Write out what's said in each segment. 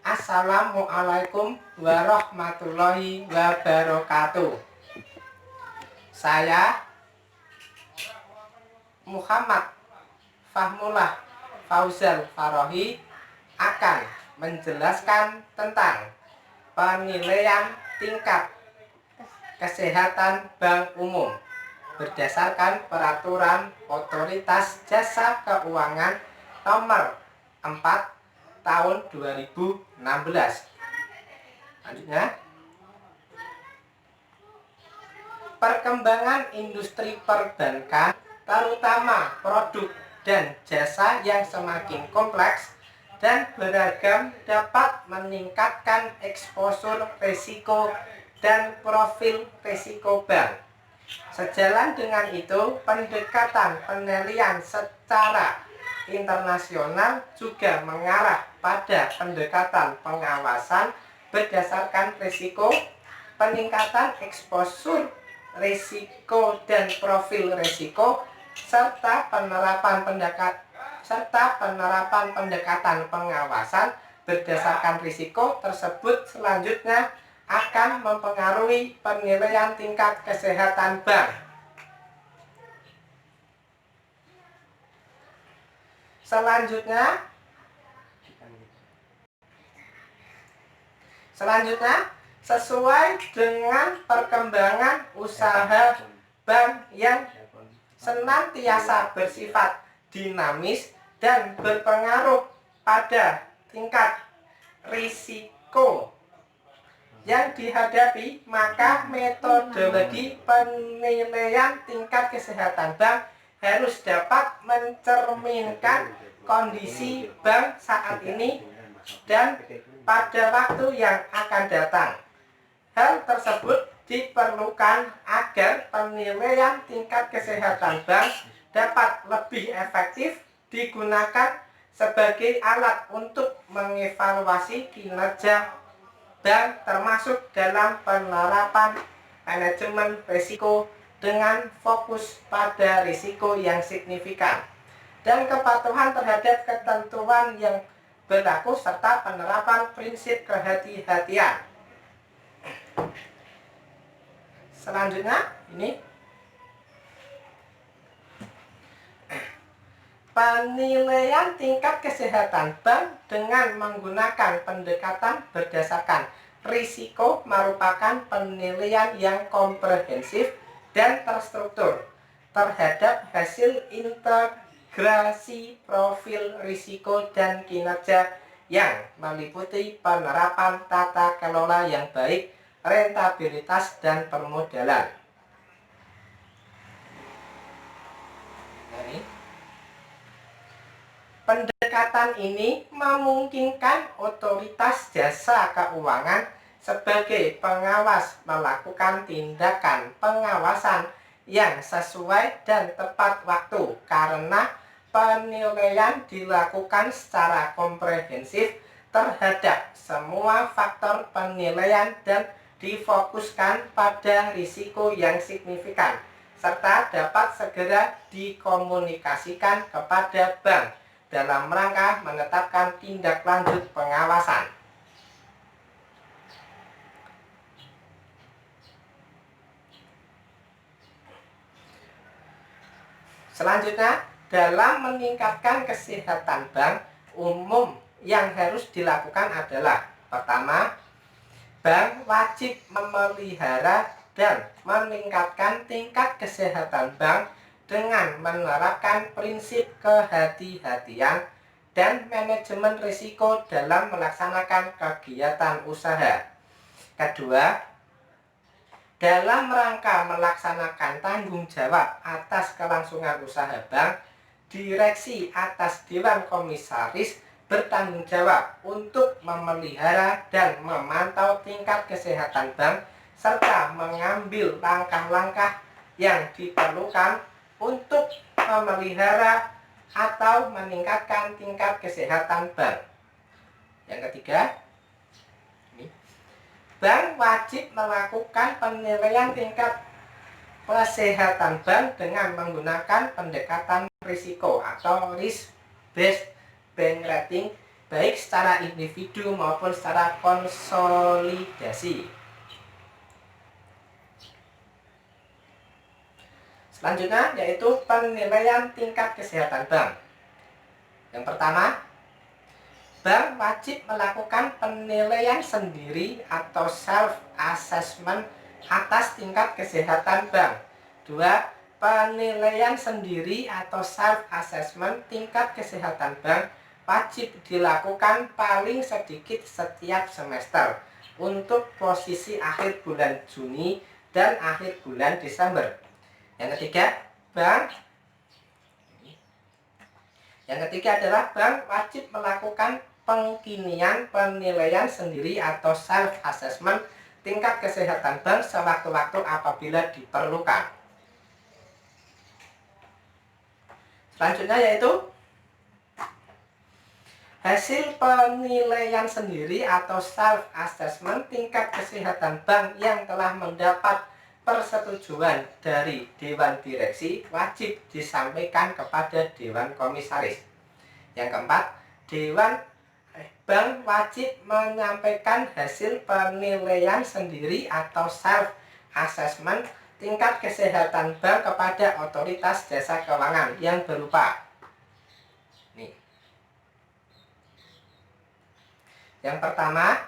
Assalamualaikum warahmatullahi wabarakatuh. Saya Muhammad Fahmullah Fauzal Farohi akan menjelaskan tentang penilaian tingkat kesehatan bank umum berdasarkan Peraturan Otoritas Jasa Keuangan Nomor 4 Tahun 2016. Selanjutnya, perkembangan industri perbankan, terutama produk dan jasa yang semakin kompleks dan beragam, dapat meningkatkan eksposur risiko dan profil risiko bank. Sejalan dengan itu, pendekatan penilaian secara internasional juga mengarah pada pendekatan pengawasan berdasarkan risiko, peningkatan eksposur risiko dan profil risiko, serta penerapan pendekatan pengawasan berdasarkan risiko tersebut selanjutnya akan mempengaruhi penilaian tingkat kesehatan bank. Selanjutnya, sesuai dengan perkembangan usaha bank yang senantiasa bersifat dinamis dan berpengaruh pada tingkat risiko yang dihadapi, maka metodologi penilaian tingkat kesehatan bank harus dapat mencerminkan kondisi bank saat ini dan pada waktu yang akan datang. Hal tersebut diperlukan agar penilaian tingkat kesehatan bank dapat lebih efektif digunakan sebagai alat untuk mengevaluasi kinerja bank, termasuk dalam penerapan manajemen risiko dengan fokus pada risiko yang signifikan dan kepatuhan terhadap ketentuan yang berlaku serta penerapan prinsip kehati-hatian. Selanjutnya, ini penilaian tingkat kesehatan bank dengan menggunakan pendekatan berdasarkan risiko merupakan penilaian yang komprehensif dan terstruktur terhadap hasil integrasi profil risiko dan kinerja yang meliputi penerapan tata kelola yang baik, rentabilitas, dan permodalan. Pendekatan ini memungkinkan otoritas jasa keuangan sebagai pengawas melakukan tindakan pengawasan yang sesuai dan tepat waktu, karena penilaian dilakukan secara komprehensif terhadap semua faktor penilaian dan difokuskan pada risiko yang signifikan, serta dapat segera dikomunikasikan kepada bank dalam rangka menetapkan tindak lanjut pengawasan. Selanjutnya, dalam meningkatkan kesehatan bank umum yang harus dilakukan adalah: pertama, bank wajib memelihara dan meningkatkan tingkat kesehatan bank dengan menerapkan prinsip kehati-hatian dan manajemen risiko dalam melaksanakan kegiatan usaha. Kedua, dalam rangka melaksanakan tanggung jawab atas kelangsungan usaha bank, direksi atas Dewan Komisaris bertanggung jawab untuk memelihara dan memantau tingkat kesehatan bank serta mengambil langkah-langkah yang diperlukan untuk memelihara atau meningkatkan tingkat kesehatan bank. Yang ketiga, bank wajib melakukan penilaian tingkat kesehatan bank dengan menggunakan pendekatan risiko atau risk based bank rating baik secara individu maupun secara konsolidasi. Selanjutnya yaitu penilaian tingkat kesehatan bank. Yang pertama, bank wajib melakukan penilaian sendiri atau self-assessment atas tingkat kesehatan bank. Dua, penilaian sendiri atau self-assessment tingkat kesehatan bank wajib dilakukan paling sedikit setiap semester untuk posisi akhir bulan Juni dan akhir bulan Desember. Yang ketiga adalah bank wajib melakukan pengkinian penilaian sendiri atau self-assessment tingkat kesehatan bank sewaktu-waktu apabila diperlukan. Selanjutnya yaitu hasil penilaian sendiri atau self-assessment tingkat kesehatan bank yang telah mendapat persetujuan dari Dewan Direksi wajib disampaikan kepada Dewan Komisaris. Yang keempat, Bank wajib menyampaikan hasil penilaian sendiri atau self-assessment tingkat kesehatan bank kepada otoritas jasa keuangan yang berupa nih. Yang pertama,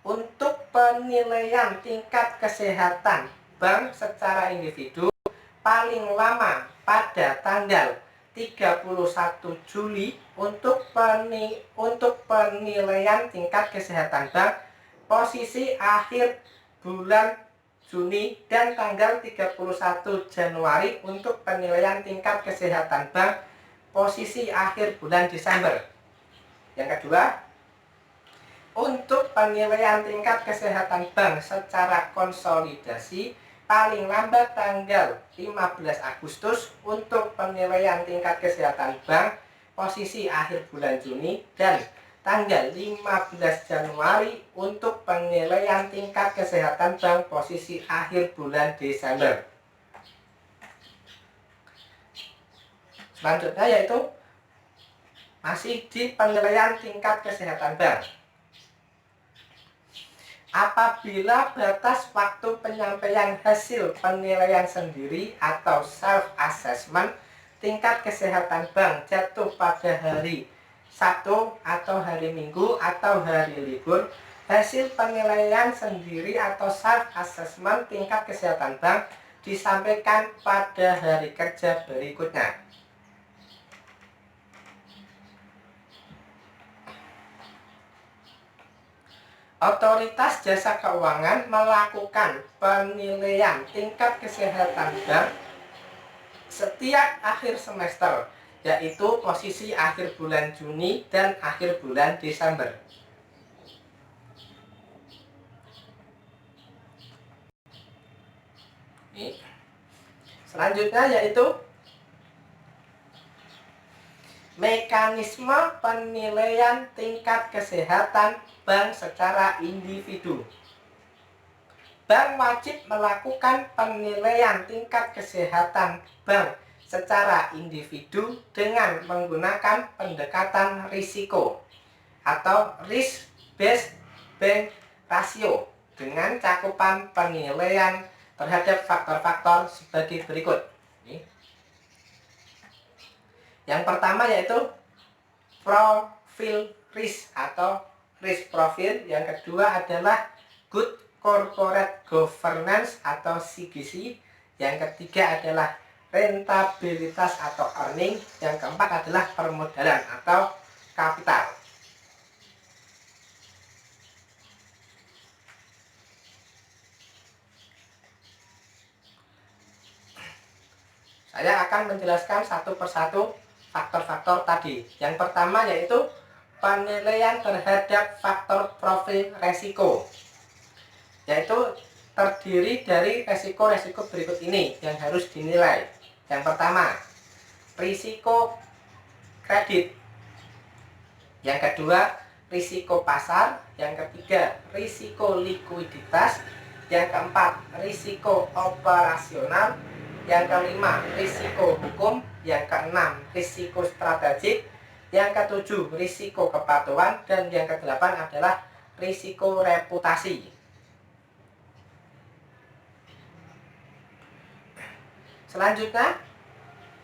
untuk penilaian tingkat kesehatan bank secara individu paling lama pada tanggal 31 Juli untuk penilaian tingkat kesehatan bank posisi akhir bulan Juni dan tanggal 31 Januari untuk penilaian tingkat kesehatan bank posisi akhir bulan Desember. Yang kedua, untuk penilaian tingkat kesehatan bank secara konsolidasi paling lambat tanggal 15 Agustus untuk penilaian tingkat kesehatan bank posisi akhir bulan Juni dan tanggal 15 Januari untuk penilaian tingkat kesehatan bank posisi akhir bulan Desember. Selanjutnya yaitu masih di penilaian tingkat kesehatan bank. Apabila batas waktu penyampaian hasil penilaian sendiri atau self-assessment tingkat kesehatan bank jatuh pada hari Sabtu atau hari Minggu atau hari libur, hasil penilaian sendiri atau self-assessment tingkat kesehatan bank disampaikan pada hari kerja berikutnya. Otoritas jasa keuangan melakukan penilaian tingkat kesehatan bank setiap akhir semester, yaitu posisi akhir bulan Juni dan akhir bulan Desember. Selanjutnya yaitu mekanisme penilaian tingkat kesehatan bank secara individu. Bank wajib melakukan penilaian tingkat kesehatan bank secara individu dengan menggunakan pendekatan risiko atau risk based bank ratio dengan cakupan penilaian terhadap faktor-faktor sebagai berikut. Yang pertama yaitu profil risk atau risk profile. Yang kedua adalah good corporate governance atau CGC. Yang ketiga adalah rentabilitas atau earning. Yang keempat adalah permodalan atau kapital. Saya akan menjelaskan satu persatu faktor-faktor tadi. Yang pertama yaitu penilaian terhadap faktor profil resiko, yaitu terdiri dari resiko-resiko berikut ini yang harus dinilai. Yang pertama, risiko kredit. Yang kedua, risiko pasar. Yang ketiga, risiko likuiditas. Yang keempat, risiko operasional. Yang kelima, risiko hukum. Yang keenam, risiko strategik. Yang ketujuh, risiko kepatuhan. Dan yang kedelapan adalah risiko reputasi. Selanjutnya,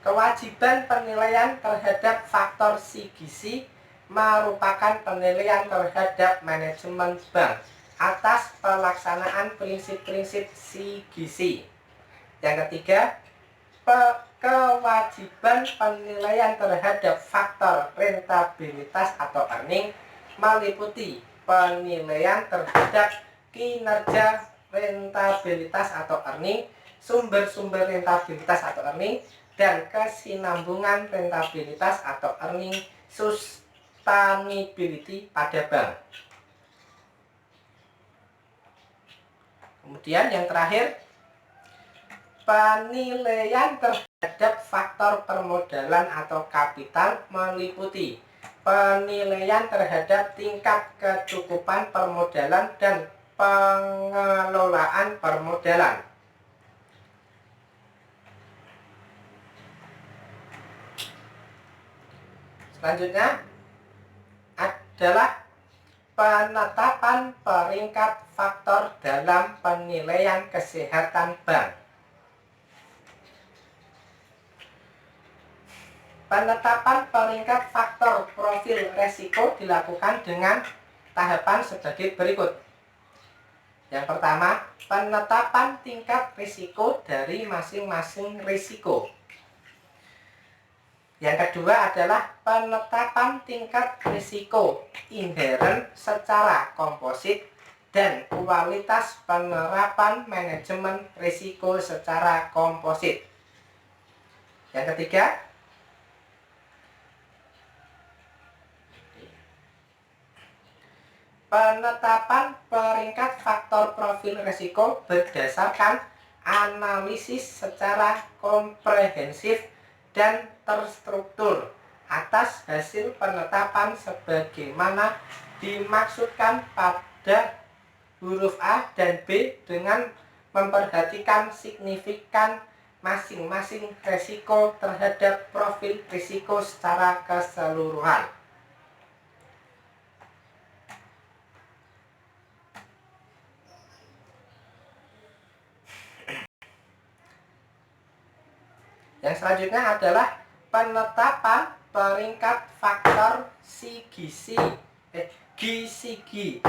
kewajiban penilaian terhadap faktor CGC merupakan penilaian terhadap manajemen bank atas pelaksanaan prinsip-prinsip CGC. Yang ketiga, kewajiban penilaian terhadap faktor rentabilitas atau earning meliputi penilaian terhadap kinerja rentabilitas atau earning, sumber-sumber rentabilitas atau earning, dan kesinambungan rentabilitas atau earning sustainability pada bank. Kemudian yang terakhir, penilaian terhadap faktor permodalan atau kapital meliputi penilaian terhadap tingkat kecukupan permodalan dan pengelolaan permodalan. Selanjutnya adalah penetapan peringkat faktor dalam penilaian kesehatan bank. Penetapan peringkat faktor profil resiko dilakukan dengan tahapan sebagai berikut. Yang pertama, penetapan tingkat risiko dari masing-masing risiko. Yang kedua adalah penetapan tingkat risiko inherent secara komposit dan kualitas penerapan manajemen risiko secara komposit. Yang ketiga, penetapan peringkat faktor profil risiko berdasarkan analisis secara komprehensif dan terstruktur atas hasil penetapan sebagaimana dimaksudkan pada huruf A dan B dengan memperhatikan signifikan masing-masing risiko terhadap profil risiko secara keseluruhan. Yang selanjutnya adalah penetapan peringkat faktor GCG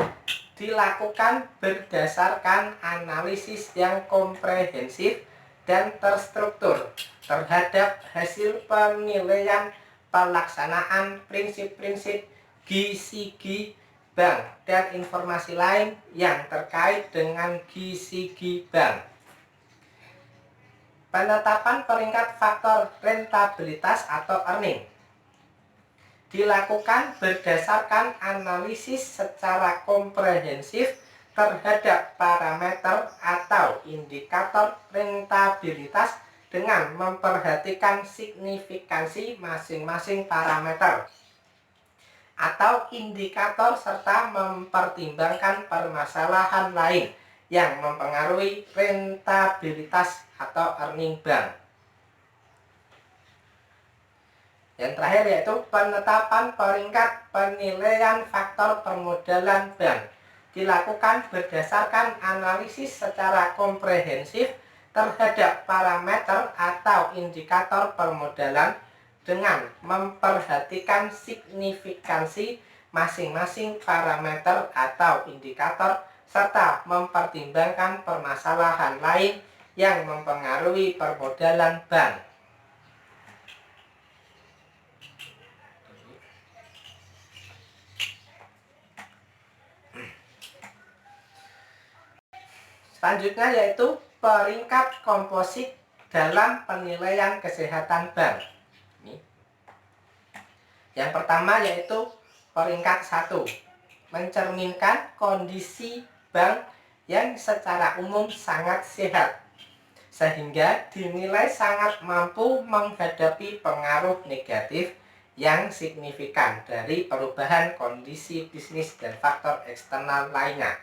dilakukan berdasarkan analisis yang komprehensif dan terstruktur terhadap hasil penilaian pelaksanaan prinsip-prinsip GCG bank dan informasi lain yang terkait dengan GCG bank. Penetapan peringkat faktor rentabilitas atau earning dilakukan berdasarkan analisis secara komprehensif terhadap parameter atau indikator rentabilitas dengan memperhatikan signifikansi masing-masing parameter atau indikator serta mempertimbangkan permasalahan lain yang mempengaruhi rentabilitas atau earning bank. Yang terakhir yaitu penetapan peringkat penilaian faktor permodalan bank dilakukan berdasarkan analisis secara komprehensif terhadap parameter atau indikator permodalan dengan memperhatikan signifikansi masing-masing parameter atau indikator serta mempertimbangkan permasalahan lain yang mempengaruhi permodalan bank. Selanjutnya yaitu peringkat komposit dalam penilaian kesehatan bank. Yang pertama yaitu peringkat 1, mencerminkan kondisi bank yang secara umum sangat sehat, sehingga dinilai sangat mampu menghadapi pengaruh negatif yang signifikan dari perubahan kondisi bisnis dan faktor eksternal lainnya.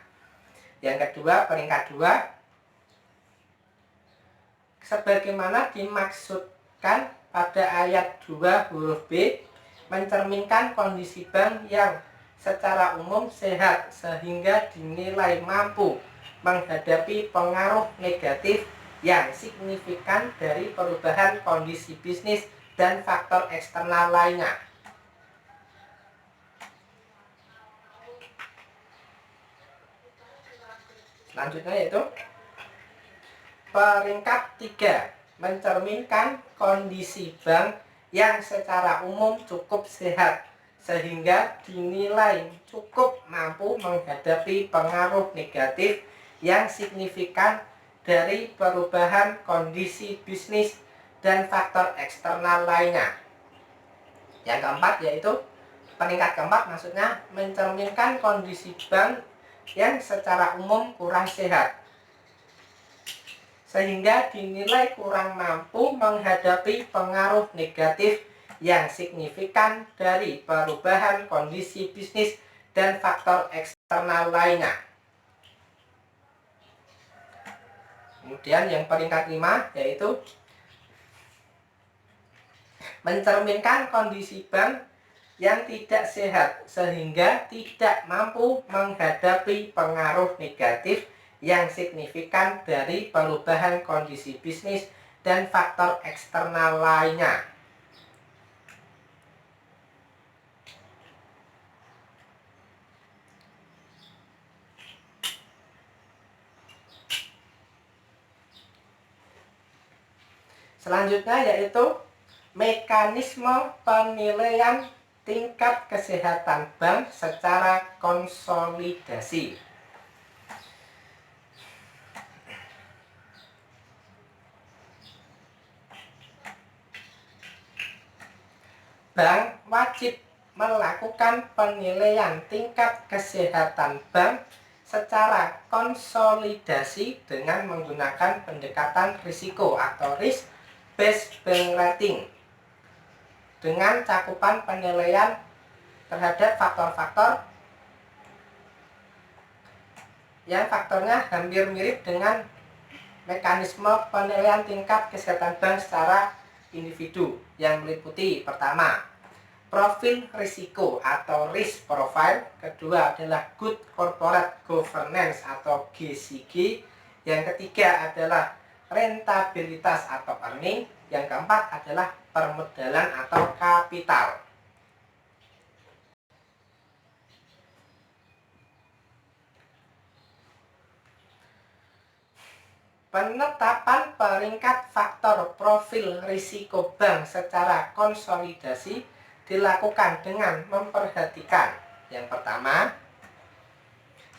Yang kedua, peringkat 2, sebagaimana dimaksudkan pada ayat 2 huruf B, mencerminkan kondisi bank yang secara umum sehat sehingga dinilai mampu menghadapi pengaruh negatif yang signifikan dari perubahan kondisi bisnis dan faktor eksternal lainnya. Selanjutnya yaitu peringkat 3, mencerminkan kondisi bank yang secara umum cukup sehat sehingga dinilai cukup mampu menghadapi pengaruh negatif yang signifikan dari perubahan kondisi bisnis dan faktor eksternal lainnya. Yang keempat yaitu peringkat keempat, maksudnya mencerminkan kondisi bank yang secara umum kurang sehat sehingga dinilai kurang mampu menghadapi pengaruh negatif yang signifikan dari perubahan kondisi bisnis dan faktor eksternal lainnya. Kemudian yang peringkat 5 yaitu mencerminkan kondisi bank yang tidak sehat sehingga tidak mampu menghadapi pengaruh negatif yang signifikan dari perubahan kondisi bisnis dan faktor eksternal lainnya. Selanjutnya yaitu mekanisme penilaian tingkat kesehatan bank secara konsolidasi. Bank wajib melakukan penilaian tingkat kesehatan bank secara konsolidasi dengan menggunakan pendekatan risiko atau risk based bank rating dengan cakupan penilaian terhadap faktor-faktor yang faktornya hampir mirip dengan mekanisme penilaian tingkat kesehatan bank secara individu, yang meliputi pertama, profil risiko atau risk profile, kedua adalah good corporate governance atau GCG, yang ketiga adalah rentabilitas atau earning, yang keempat adalah permodalan atau kapital. Penetapan peringkat faktor profil risiko bank secara konsolidasi dilakukan dengan memperhatikan yang pertama,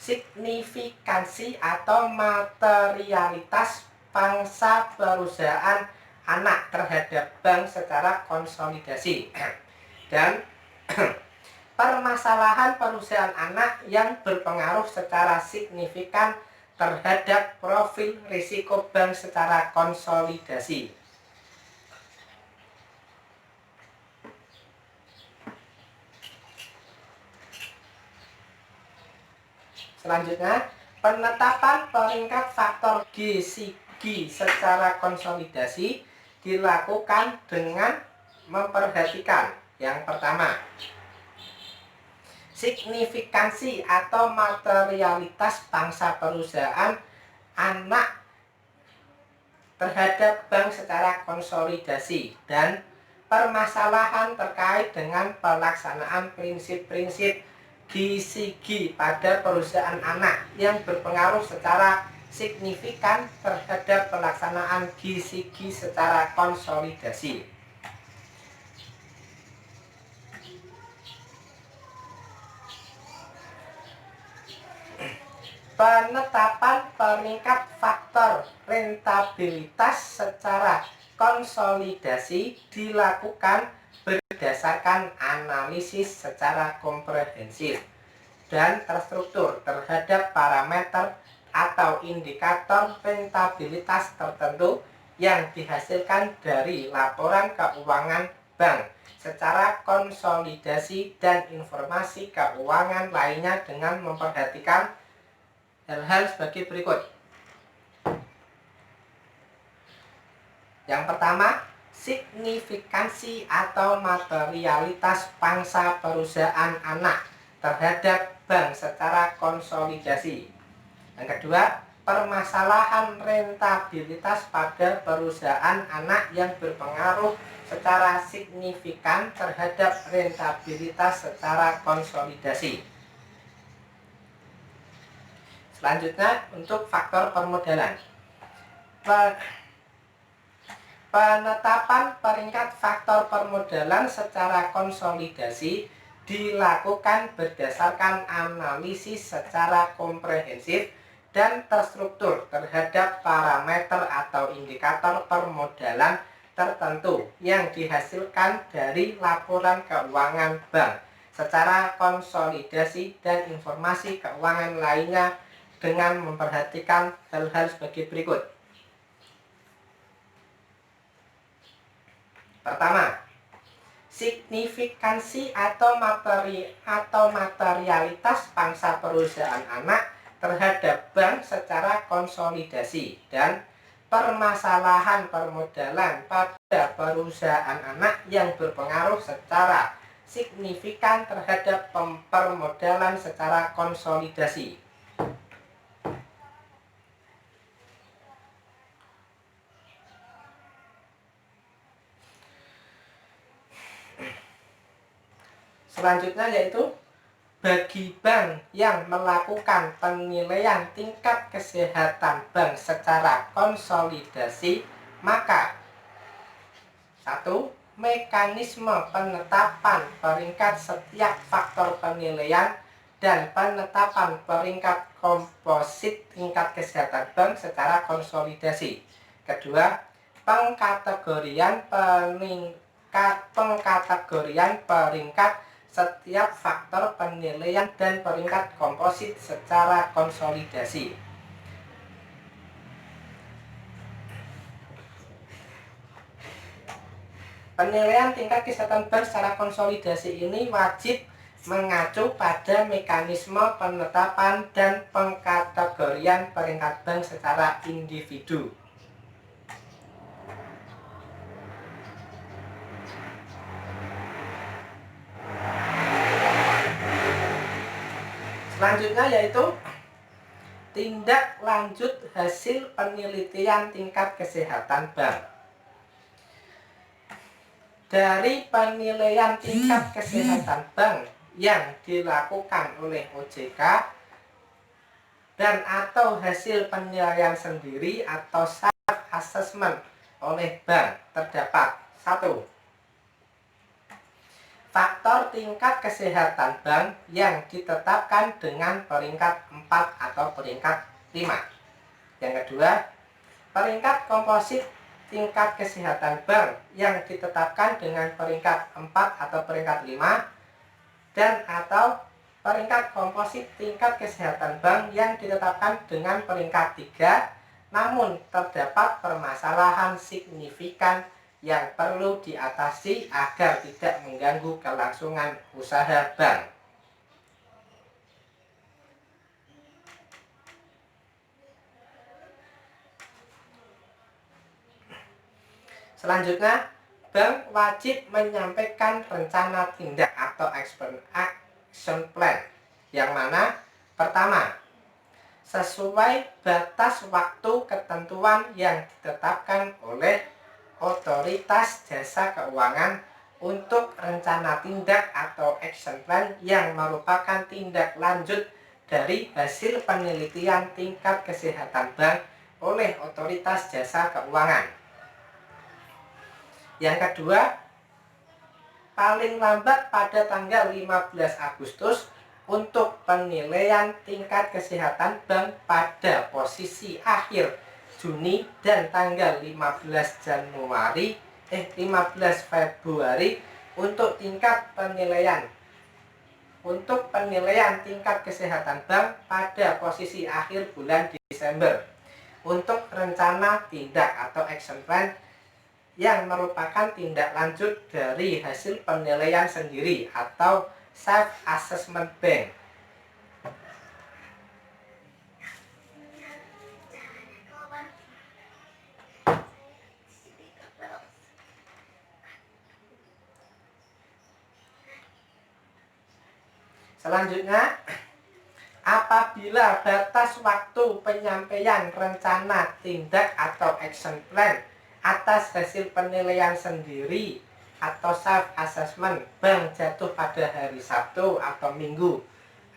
signifikansi atau materialitas pangsa perusahaan anak terhadap bank secara konsolidasi dan permasalahan perusahaan anak yang berpengaruh secara signifikan terhadap profil risiko bank secara konsolidasi. Selanjutnya, penetapan peringkat faktor GCG secara konsolidasi dilakukan dengan memperhatikan yang pertama, signifikansi atau materialitas pangsa perusahaan anak terhadap bank secara konsolidasi dan permasalahan terkait dengan pelaksanaan prinsip-prinsip GCG pada perusahaan anak yang berpengaruh secara signifikan terhadap pelaksanaan GCG secara konsolidasi. Penetapan peringkat faktor rentabilitas secara konsolidasi dilakukan berdasarkan analisis secara komprehensif dan terstruktur terhadap parameter atau indikator rentabilitas tertentu yang dihasilkan dari laporan keuangan bank secara konsolidasi dan informasi keuangan lainnya dengan memperhatikan hal-hal sebagai berikut. Yang pertama, signifikansi atau materialitas pangsa perusahaan anak terhadap bank secara konsolidasi. Yang kedua, permasalahan rentabilitas pada perusahaan anak yang berpengaruh secara signifikan terhadap rentabilitas secara konsolidasi. Selanjutnya, untuk faktor permodalan. Penetapan peringkat faktor permodalan secara konsolidasi dilakukan berdasarkan analisis secara komprehensif dan terstruktur terhadap parameter atau indikator permodalan tertentu yang dihasilkan dari laporan keuangan bank secara konsolidasi dan informasi keuangan lainnya dengan memperhatikan hal-hal sebagai berikut. Pertama, signifikansi atau materialitas pangsa perusahaan anak terhadap bank secara konsolidasi dan permasalahan permodalan pada perusahaan anak yang berpengaruh secara signifikan terhadap permodalan secara konsolidasi. Selanjutnya yaitu bagi bank yang melakukan penilaian tingkat kesehatan bank secara konsolidasi, maka 1. Mekanisme penetapan peringkat setiap faktor penilaian dan penetapan peringkat komposit tingkat kesehatan bank secara konsolidasi. Kedua, pengkategorian peringkat setiap faktor penilaian dan peringkat komposit secara konsolidasi. Penilaian tingkat kesehatan bank secara konsolidasi ini wajib mengacu pada mekanisme penetapan dan pengkategorian peringkat bank secara individu. Selanjutnya yaitu tindak lanjut hasil penelitian tingkat kesehatan bank. Dari penilaian tingkat kesehatan bank yang dilakukan oleh OJK dan atau hasil penilaian sendiri atau self assessment oleh bank terdapat 1. Faktor tingkat kesehatan bank yang ditetapkan dengan peringkat 4 atau peringkat 5. Yang kedua, peringkat komposit tingkat kesehatan bank yang ditetapkan dengan peringkat 4 atau peringkat 5 dan atau peringkat komposit tingkat kesehatan bank yang ditetapkan dengan peringkat 3, namun terdapat permasalahan signifikan yang perlu diatasi agar tidak mengganggu kelangsungan usaha bank. Selanjutnya, bank wajib menyampaikan rencana tindak atau action plan, yang mana pertama, sesuai batas waktu ketentuan yang ditetapkan oleh Otoritas Jasa Keuangan untuk rencana tindak atau action plan yang merupakan tindak lanjut dari hasil penelitian tingkat kesehatan bank oleh Otoritas Jasa Keuangan. Yang kedua, paling lambat pada tanggal 15 Agustus untuk penilaian tingkat kesehatan bank pada posisi akhir Juni dan tanggal 15 Februari untuk tingkat penilaian tingkat kesehatan bank pada posisi akhir bulan Desember untuk rencana tindak atau action plan yang merupakan tindak lanjut dari hasil penilaian sendiri atau self assessment bank. Selanjutnya, apabila batas waktu penyampaian rencana tindak atau action plan atas hasil penilaian sendiri atau self assessment bank jatuh pada hari Sabtu atau Minggu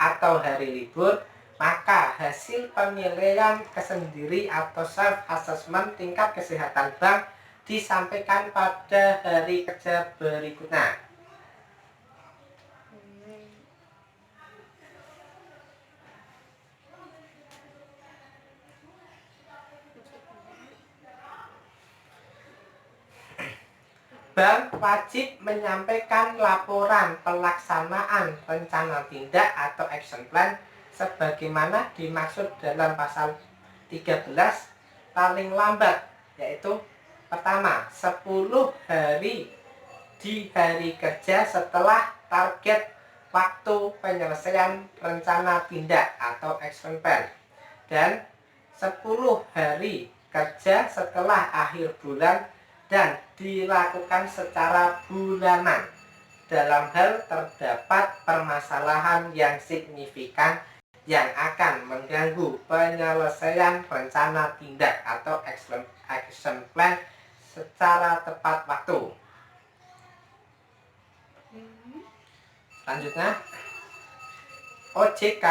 atau hari libur, maka hasil penilaian kesendiri atau self assessment tingkat kesehatan bank disampaikan pada hari kerja berikutnya. Bank wajib menyampaikan laporan pelaksanaan rencana tindak atau action plan sebagaimana dimaksud dalam pasal 13 paling lambat, yaitu pertama 10 hari di hari kerja setelah target waktu penyelesaian rencana tindak atau action plan, dan 10 hari kerja setelah akhir bulan dan dilakukan secara bulanan dalam hal terdapat permasalahan yang signifikan yang akan mengganggu penyelesaian rencana tindak atau action plan secara tepat waktu. Selanjutnya, OJK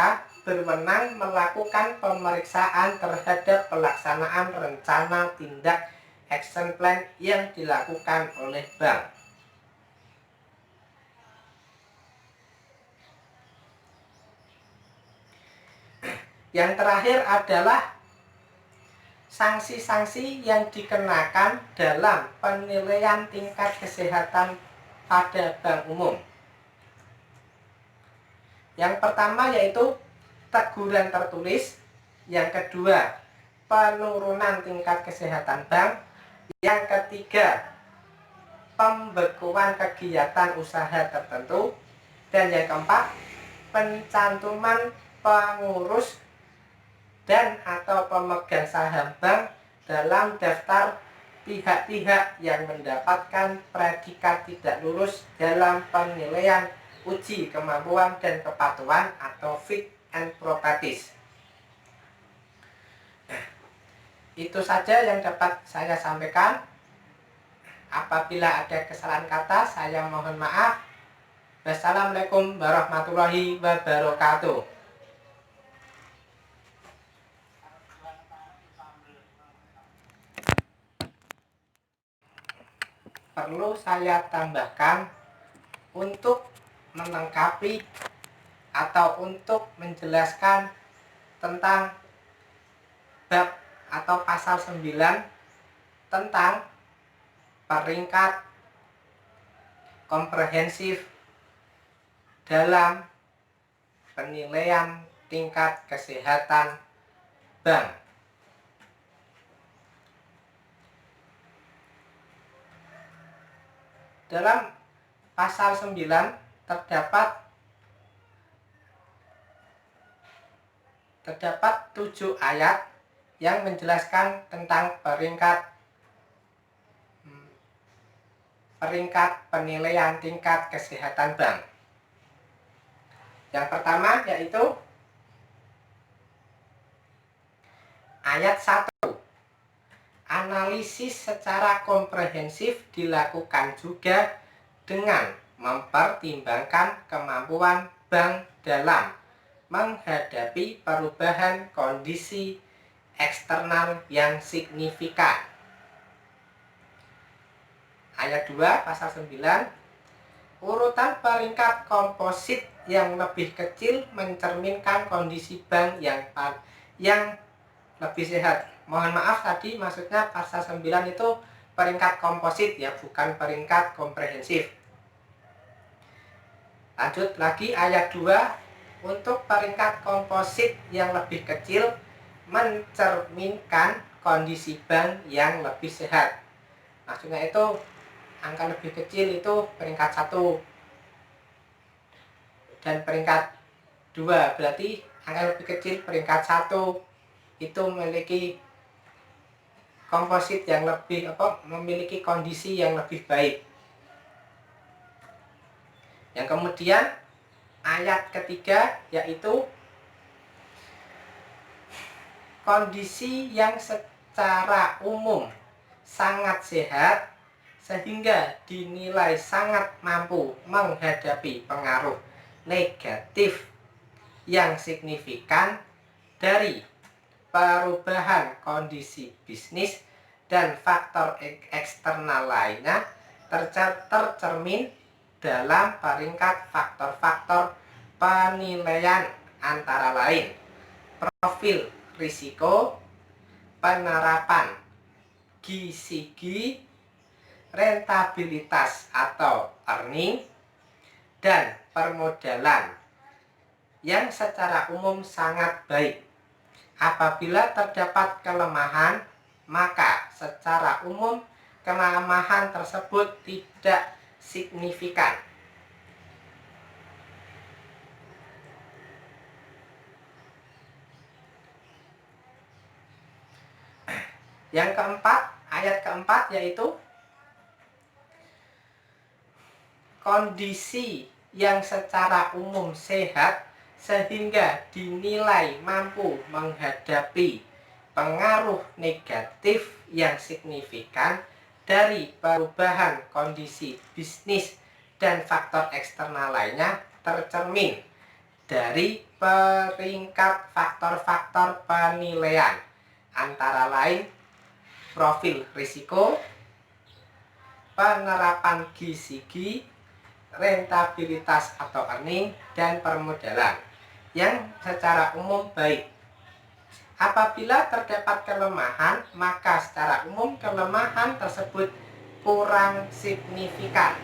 berwenang melakukan pemeriksaan terhadap pelaksanaan rencana tindak action plan yang dilakukan oleh bank. Yang terakhir adalah sanksi-sanksi yang dikenakan dalam penilaian tingkat kesehatan pada bank umum. Yang pertama yaitu teguran tertulis, yang kedua penurunan tingkat kesehatan bank, yang ketiga pembekuan kegiatan usaha tertentu, dan yang keempat pencantuman pengurus dan atau pemegang saham bank dalam daftar pihak-pihak yang mendapatkan predikat tidak lulus dalam penilaian uji kemampuan dan kepatuhan atau fit and proper test. Itu saja yang dapat saya sampaikan. Apabila ada kesalahan kata, saya mohon maaf. Wassalamualaikum warahmatullahi wabarakatuh. Perlu saya tambahkan, untuk melengkapi atau untuk menjelaskan tentang bab atau pasal 9 tentang peringkat komprehensif dalam penilaian tingkat kesehatan bank. Dalam pasal 9 terdapat 7 ayat yang menjelaskan tentang peringkat penilaian tingkat kesehatan bank. Yang pertama yaitu ayat 1. Analisis secara komprehensif dilakukan juga dengan mempertimbangkan kemampuan bank dalam menghadapi perubahan kondisi eksternal yang signifikan. Ayat 2 pasal 9, urutan peringkat komposit yang lebih kecil mencerminkan kondisi bank yang lebih sehat. Mohon maaf, tadi maksudnya pasal 9 itu peringkat komposit ya, bukan peringkat komprehensif. Lanjut lagi ayat 2, untuk peringkat komposit yang lebih kecil mencerminkan kondisi bank yang lebih sehat. Maksudnya itu angka lebih kecil itu peringkat 1 dan peringkat 2, berarti angka lebih kecil peringkat 1 itu memiliki komposit yang lebih memiliki kondisi yang lebih baik. Yang kemudian ayat ketiga, yaitu kondisi yang secara umum sangat sehat sehingga dinilai sangat mampu menghadapi pengaruh negatif yang signifikan dari perubahan kondisi bisnis dan faktor eksternal lainnya, tercermin dalam peringkat faktor-faktor penilaian antara lain profil risiko, penerapan GCG, rentabilitas atau earning, dan permodalan yang secara umum sangat baik. Apabila terdapat kelemahan, maka secara umum kelemahan tersebut tidak signifikan. Yang keempat, ayat keempat, yaitu kondisi yang secara umum sehat sehingga dinilai mampu menghadapi pengaruh negatif yang signifikan dari perubahan kondisi bisnis dan faktor eksternal lainnya, tercermin dari peringkat faktor-faktor penilaian antara lain profil risiko, penerapan GCG, rentabilitas atau earning, dan permodalan yang secara umum baik. Apabila terdapat kelemahan, maka secara umum kelemahan tersebut kurang signifikan.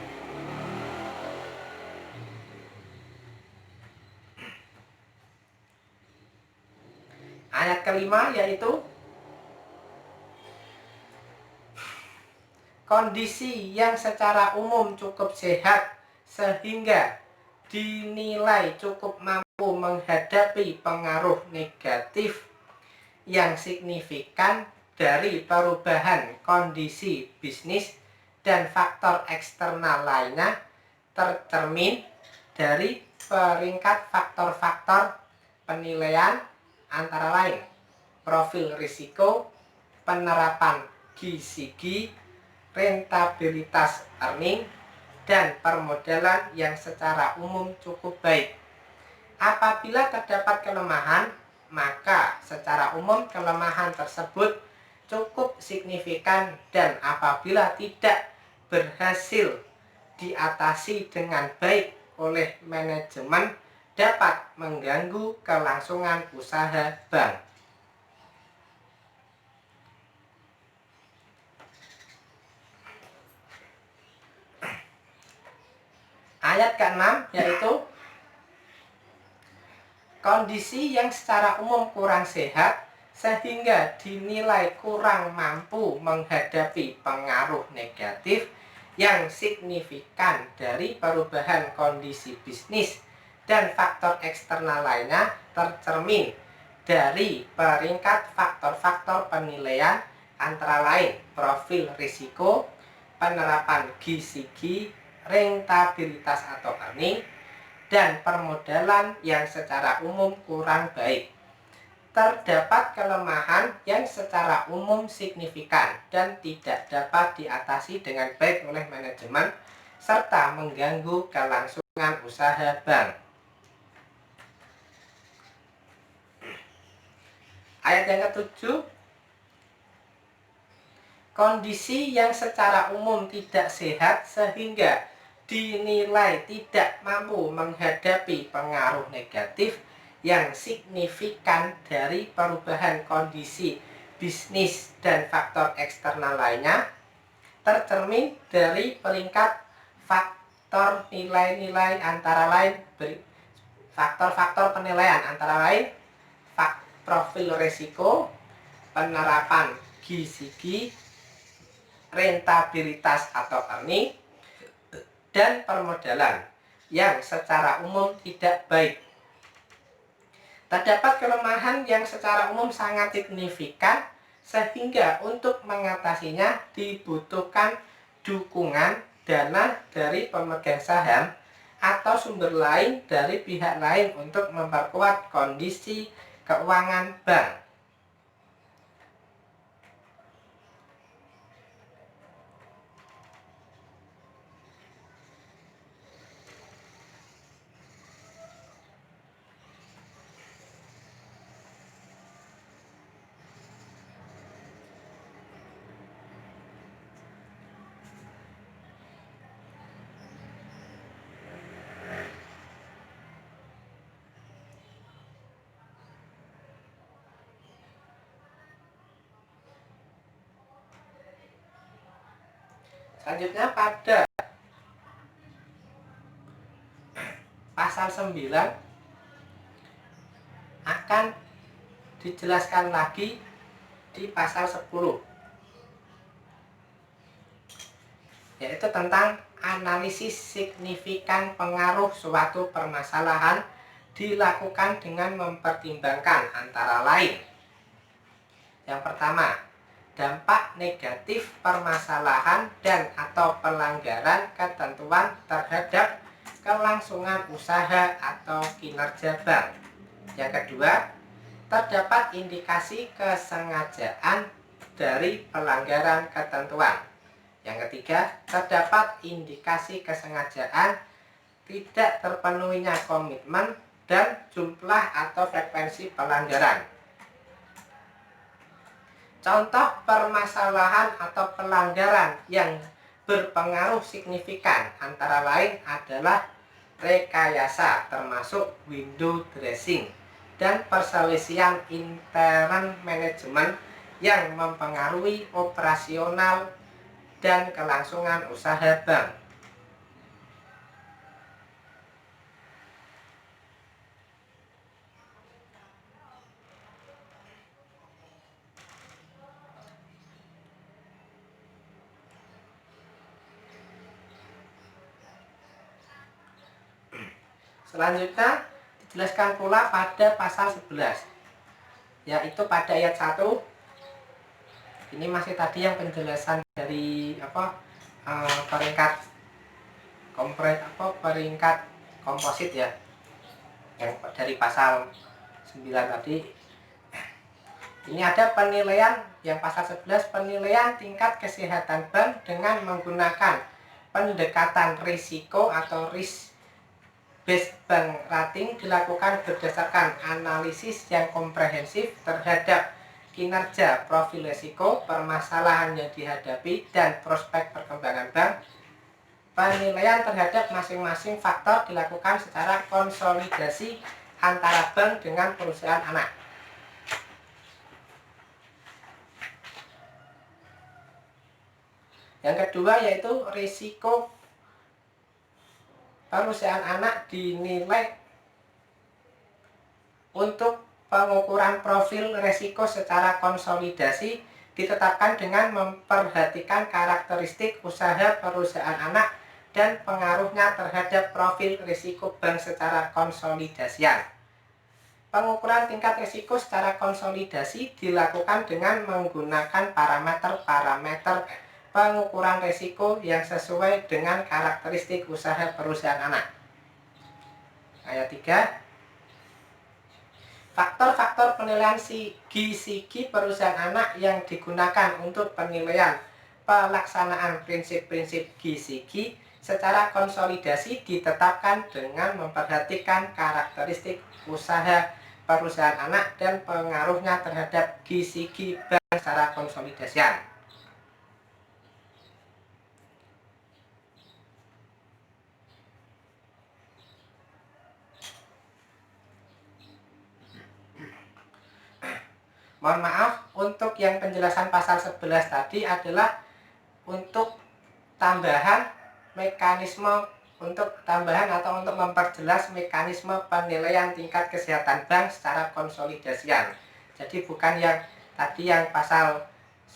Ayat kelima, yaitu kondisi yang secara umum cukup sehat sehingga dinilai cukup mampu menghadapi pengaruh negatif yang signifikan dari perubahan kondisi bisnis dan faktor eksternal lainnya, tercermin dari peringkat faktor-faktor penilaian antara lain profil risiko, penerapan GCG, rentabilitas earning, dan permodalan yang secara umum cukup baik. Apabila terdapat kelemahan, maka secara umum kelemahan tersebut cukup signifikan, dan apabila tidak berhasil diatasi dengan baik oleh manajemen, dapat mengganggu kelangsungan usaha bank. Ayat ke-6, yaitu kondisi yang secara umum kurang sehat sehingga dinilai kurang mampu menghadapi pengaruh negatif yang signifikan dari perubahan kondisi bisnis dan faktor eksternal lainnya, tercermin dari peringkat faktor-faktor penilaian antara lain profil risiko, penerapan GCG, rentabilitas atau earning, dan permodalan yang secara umum kurang baik. Terdapat kelemahan yang secara umum signifikan dan tidak dapat diatasi dengan baik oleh manajemen serta mengganggu kelangsungan usaha bank. Ayat yang ke-7, kondisi yang secara umum tidak sehat sehingga dinilai tidak mampu menghadapi pengaruh negatif yang signifikan dari perubahan kondisi bisnis dan faktor eksternal lainnya, tercermin dari peringkat faktor nilai-nilai antara lain faktor-faktor penilaian antara lain profil risiko, penerapan GCG, rentabilitas atau earning, dan permodalan yang secara umum tidak baik. Terdapat kelemahan yang secara umum sangat signifikan sehingga untuk mengatasinya dibutuhkan dukungan dana dari pemegang saham atau sumber lain dari pihak lain untuk memperkuat kondisi keuangan bank. Selanjutnya pada pasal 9 akan dijelaskan lagi di pasal 10, yaitu tentang analisis signifikan pengaruh suatu permasalahan dilakukan dengan mempertimbangkan antara lain. Yang pertama, dampak negatif permasalahan dan atau pelanggaran ketentuan terhadap kelangsungan usaha atau kinerja bank. Yang kedua, terdapat indikasi kesengajaan dari pelanggaran ketentuan. Yang ketiga, terdapat indikasi kesengajaan tidak terpenuhinya komitmen dan jumlah atau frekuensi pelanggaran. Contoh permasalahan atau pelanggaran yang berpengaruh signifikan antara lain adalah rekayasa termasuk window dressing dan perselisihan intern manajemen yang mempengaruhi operasional dan kelangsungan usaha bank. Selanjutnya dijelaskan pula pada pasal 11, yaitu pada ayat 1. Ini masih tadi yang penjelasan dari peringkat peringkat komposit ya, yang dari pasal 9 tadi. Ini ada penilaian yang pasal 11, penilaian tingkat kesehatan bank dengan menggunakan pendekatan risiko atau risk based bank rating dilakukan berdasarkan analisis yang komprehensif terhadap kinerja, profil risiko, permasalahan yang dihadapi, dan prospek perkembangan bank. Penilaian terhadap masing-masing faktor dilakukan secara konsolidasi antara bank dengan perusahaan anak. Yang kedua yaitu risiko perusahaan anak dinilai untuk pengukuran profil risiko secara konsolidasi ditetapkan dengan memperhatikan karakteristik usaha perusahaan anak dan pengaruhnya terhadap profil risiko bank secara konsolidasian. Pengukuran tingkat risiko secara konsolidasi dilakukan dengan menggunakan parameter-parameter pengukuran risiko yang sesuai dengan karakteristik usaha perusahaan anak. Ayat 3. Faktor-faktor penilaian sigi perusahaan anak yang digunakan untuk penilaian pelaksanaan prinsip-prinsip GSIGI secara konsolidasi ditetapkan dengan memperhatikan karakteristik usaha perusahaan anak dan pengaruhnya terhadap GSIGI bank secara konsolidasian. Mohon maaf, untuk yang penjelasan pasal 11 tadi adalah untuk tambahan mekanisme, untuk tambahan atau untuk memperjelas mekanisme penilaian tingkat kesehatan bank secara konsolidasian. Jadi bukan yang tadi yang pasal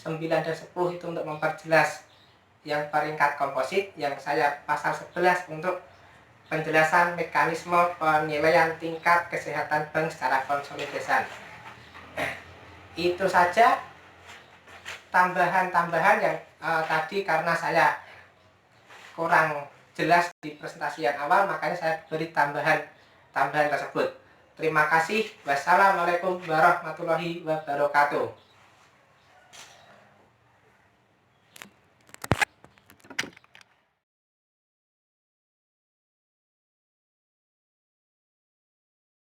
9 dan 10 itu untuk memperjelas yang peringkat komposit, yang saya pasal 11 untuk penjelasan mekanisme penilaian tingkat kesehatan bank secara konsolidasian. Itu saja tambahan-tambahan yang tadi karena saya kurang jelas di presentasi yang awal, makanya saya beri tambahan tersebut. Terima kasih. Wassalamualaikum warahmatullahi wabarakatuh.